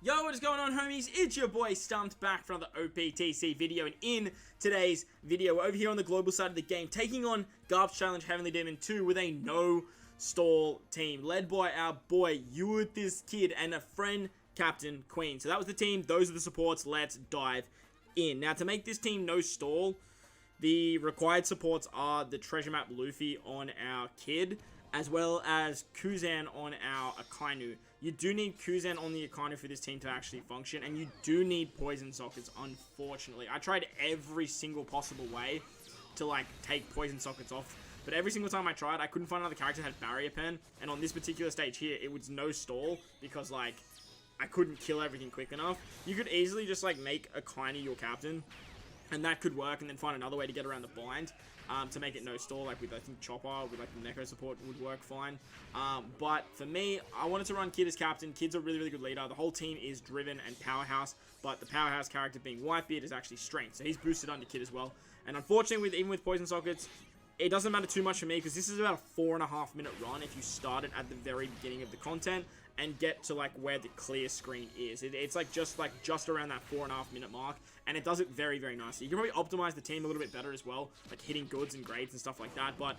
Yo, what is going on, homies? It's your boy StumpD back for another OPTC video, and in today's video, we're over here on the global side of the game, taking on Garp's Challenge Heavenly Demon 2 with a no-stall team, led by our boy, this kid, and a friend, Captain Queen. So that was the team, those are the supports, let's dive in. Now, to make this team no-stall, the required supports are the treasure map Luffy on our kid, as well as Kuzan on our Akainu. You do need Kuzan on the Akainu for this team to actually function, and you do need poison sockets, unfortunately. I tried every single possible way to, like, take poison sockets off, but every single time I tried, I couldn't find another character that had barrier pen, and on this particular stage here, it was no stall, because, like, I couldn't kill everything quick enough. You could easily just, like, make Akainu your captain, and that could work, and then find another way to get around the bind to make it no stall, like with, I think, Chopper, with, like, the Neko support would work fine. But for me, I wanted to run Kid as captain. Kid's a really, really good leader. The whole team is driven and powerhouse, but the powerhouse character being Whitebeard is actually strength, so he's boosted under Kid as well. And unfortunately, even with poison sockets, it doesn't matter too much for me, because this is about a 4.5 minute run if you start it at the very beginning of the content and get to, like, where the clear screen is. It's like just around that 4.5 minute mark, and it does it very, very nicely. You can probably optimize the team a little bit better as well, like hitting goods and grades and stuff like that, but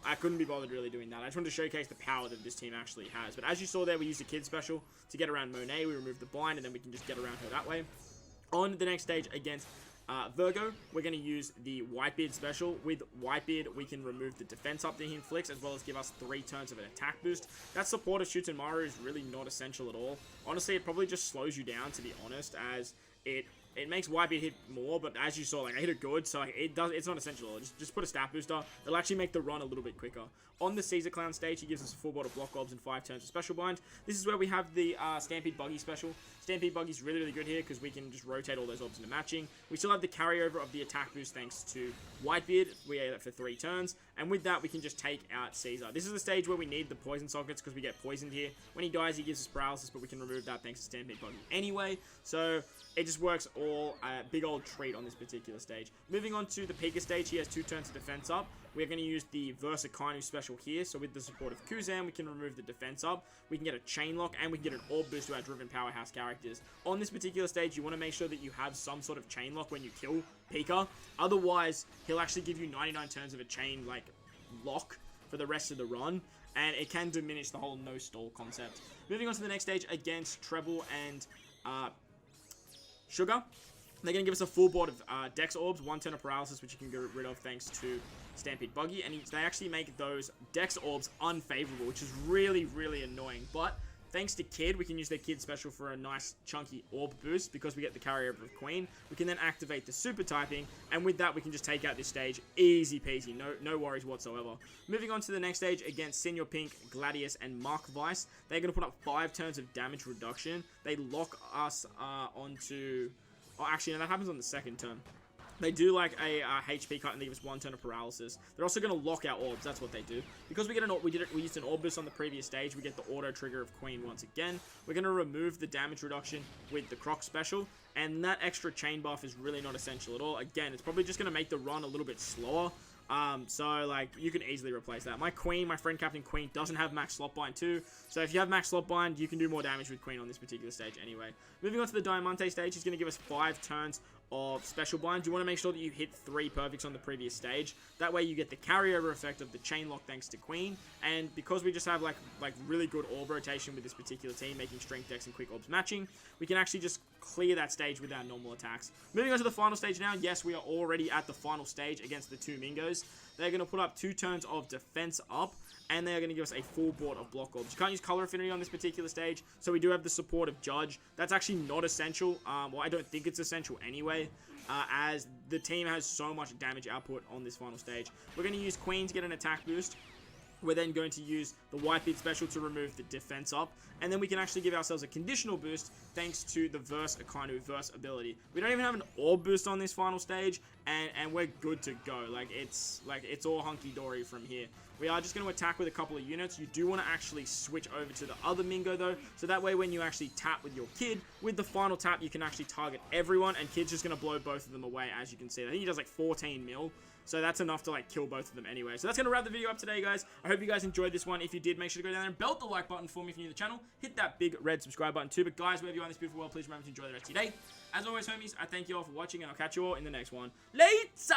I couldn't be bothered really doing that. I just wanted to showcase the power that this team actually has. But as you saw there, we used a kid special to get around Monet. We removed the blind, and then we can just get around her that way. On the next stage against Virgo, we're going to use the Whitebeard special. With Whitebeard, we can remove the defense up that he inflicts, as well as give us 3 turns of an attack boost. That support of Shoots and Maru is really not essential at all. Honestly, it probably just slows you down, to be honest, as it makes Whitebeard hit more, but as you saw, like, I hit it good, so it's not essential at all. Just put a stat booster. It'll actually make the run a little bit quicker. On the Caesar Clown stage, he gives us a full board of block orbs and 5 turns of special bind. This is where we have the Stampede Buggy special. Stampede Buggy's really, really good here, because we can just rotate all those orbs into matching. We still have the carryover of the attack boost thanks to Whitebeard. We get that for 3 turns, and with that, we can just take out Caesar. This is the stage where we need the poison sockets, because we get poisoned here. When he dies, he gives us paralysis, but we can remove that thanks to Stampede Buggy anyway, so it just works all a big old treat on this particular stage. Moving on to the Pika stage, he has 2 turns of defense up. We're going to use the Versa Kainu special here, so with the support of Kuzan, we can remove the defense up. We can get a chain lock, and we can get an orb boost to our driven powerhouse characters. On this particular stage, you want to make sure that you have some sort of chain lock when you kill Pika. Otherwise, he'll actually give you 99 turns of a chain, like, lock for the rest of the run, and it can diminish the whole no stall concept. Moving on to the next stage against Treble and Sugar. They're going to give us a full board of Dex Orbs, 1 turn of Paralysis, which you can get rid of thanks to Stampede Buggy, and they actually make those Dex Orbs unfavorable, which is really, really annoying, but thanks to Kid, we can use their Kid special for a nice chunky orb boost because we get the carryover of Queen. We can then activate the super typing, and with that, we can just take out this stage easy peasy, no worries whatsoever. Moving on to the next stage against Senior Pink, Gladius, and Mark Weiss. They're going to put up 5 turns of damage reduction. They lock us onto... Oh, actually, no, that happens on the second turn. They do like a HP cut, and they give us 1 turn of paralysis. They're also going to lock our orbs. That's what they do. Because we used an orb boost on the previous stage, we get the auto trigger of Queen once again. We're going to remove the damage reduction with the Croc special, and that extra chain buff is really not essential at all. Again, it's probably just going to make the run a little bit slower. So, like, you can easily replace that. My friend Captain Queen, doesn't have max slot bind too, so if you have max slot bind, you can do more damage with Queen on this particular stage anyway. Moving on to the Diamante stage, he's going to give us 5 turns of special bind. You want to make sure that you hit 3 perfects on the previous stage. That way you get the carryover effect of the chain lock thanks to Queen, and because we just have like really good orb rotation with this particular team, making strength decks and quick orbs matching, we can actually just clear that stage with our normal attacks. Moving on to the final stage now. Yes, we are already at the final stage against the 2 Mingos. They're going to put up 2 turns of defense up, and they're going to give us a full board of block orbs. You can't use color affinity on this particular stage, so we do have the support of Judge. That's actually not essential. Well, I don't think it's essential anyway, as the team has so much damage output on this final stage. We're going to use Queen to get an attack boost. We're then going to use the Whitebeard special to remove the defense up, and then we can actually give ourselves a conditional boost thanks to the Verse Akainu Verse ability. We don't even have an orb boost on this final stage, and we're good to go. Like it's all hunky-dory from here. We are just going to attack with a couple of units. You do want to actually switch over to the other Mingo though, so that way when you actually tap with your kid, with the final tap you can actually target everyone, and kid's just going to blow both of them away, as you can see. I think he does like 14 mil. So that's enough to like kill both of them anyway. So that's going to wrap the video up today, guys. I hope you guys enjoyed this one. If you did, make sure to go down there and belt the like button for me if you're new to the channel. Hit that big red subscribe button too. But guys, wherever you are in this beautiful world, please remember to enjoy the rest of your day. As always, homies, I thank you all for watching, and I'll catch you all in the next one. Later!